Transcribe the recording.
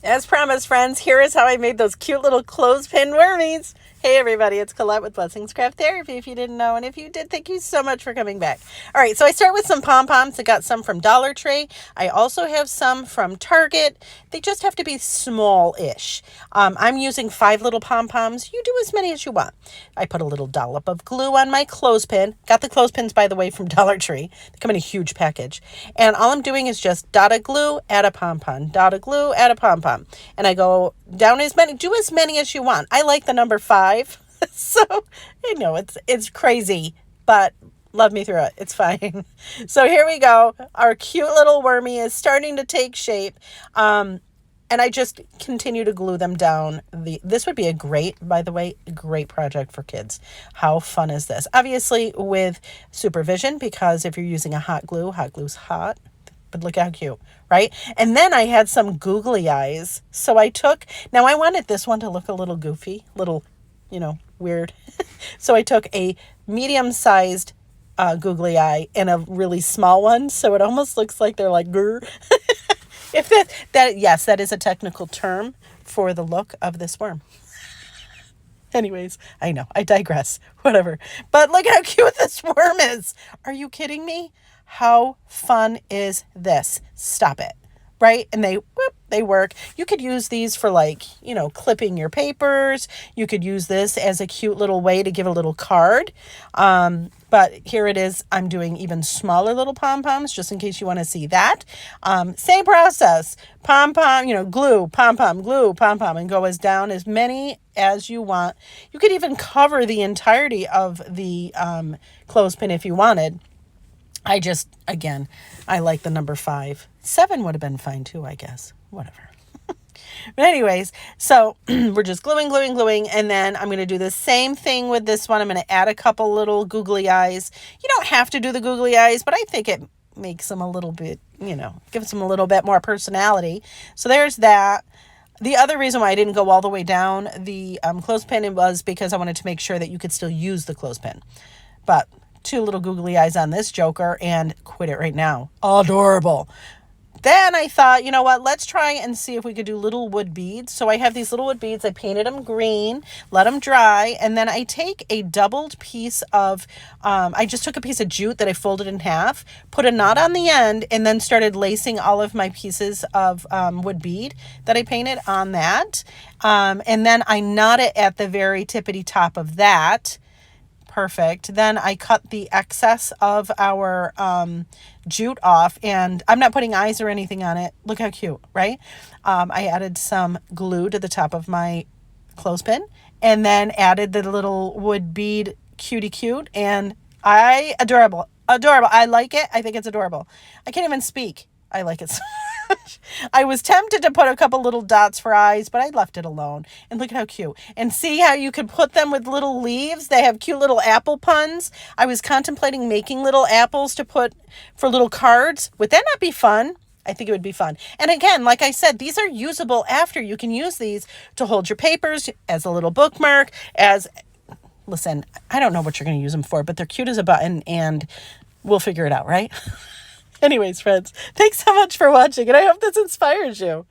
As promised, friends, here is how I made those cute little clothespin wormies. Hey everybody, it's Colette with Blessings Craft Therapy, if you didn't know, and if you did, thank you so much for coming back. All right, so I start with some pom-poms. I got some from Dollar Tree. I also have some from Target. They just have to be small-ish. I'm using 5 little pom-poms. You do as many as you want. I put a little dollop of glue on my clothespin. Got the clothespins, by the way, from Dollar Tree. They come in a huge package. And all I'm doing is just dot a glue, add a pom-pom, dot a glue, add a pom-pom. And I go down do as many as you want. I like the number 5. So I know it's crazy, but love me through it. It's fine. So here we go. Our cute little wormy is starting to take shape. And I just continue to glue them down. This would be by the way, great project for kids. How fun is this? Obviously with supervision, because if you're using a hot glue's hot. But look how cute, right? And then I had some googly eyes. So now I wanted this one to look a little goofy, weird. So I took a medium-sized googly eye and a really small one. So it almost looks like they're like, grr. If yes, that is a technical term for the look of this worm. Anyways, I know, I digress, whatever. But look how cute this worm is. Are you kidding me? How fun is this? Stop it. Right? And they work. You could use these for clipping your papers. You could use this as a cute little way to give a little card. But here it is. I'm doing even smaller little pom-poms just in case you want to see that. Same process. Pom-pom, glue, pom-pom, and go down as many as you want. You could even cover the entirety of the clothespin if you wanted. I like the number 5. 7 would have been fine too, I guess. Whatever. But anyways, so we're just gluing. And then I'm going to do the same thing with this one. I'm going to add a couple little googly eyes. You don't have to do the googly eyes, but I think it makes them a little bit, gives them a little bit more personality. So there's that. The other reason why I didn't go all the way down the clothespin was because I wanted to make sure that you could still use the clothespin. But 2 little googly eyes on this joker and quit it right now. Adorable. Then I thought, you know what, let's try and see if we could do little wood beads. So I have these little wood beads. I painted them green, let them dry. And then I take a doubled piece of, I just took a piece of jute that I folded in half, put a knot on the end, and then started lacing all of my pieces of wood bead that I painted on that. And then I knot it at the very tippity top of that. Perfect. Then I cut the excess of our jute off, and I'm not putting eyes or anything on it. Look how cute, right? I added some glue to the top of my clothespin and then added the little wood bead cutie cute, and adorable. I like it. I think it's adorable. I can't even speak. I like it so much. I was tempted to put a couple little dots for eyes, but I left it alone. And look at how cute. And see how you could put them with little leaves? They have cute little apple puns. I was contemplating making little apples to put for little cards. Would that not be fun? I think it would be fun. And again, like I said, these are usable after. You can use these to hold your papers as a little bookmark, listen, I don't know what you're going to use them for, but they're cute as a button, and we'll figure it out, right? Anyways, friends, thanks so much for watching, and I hope this inspires you.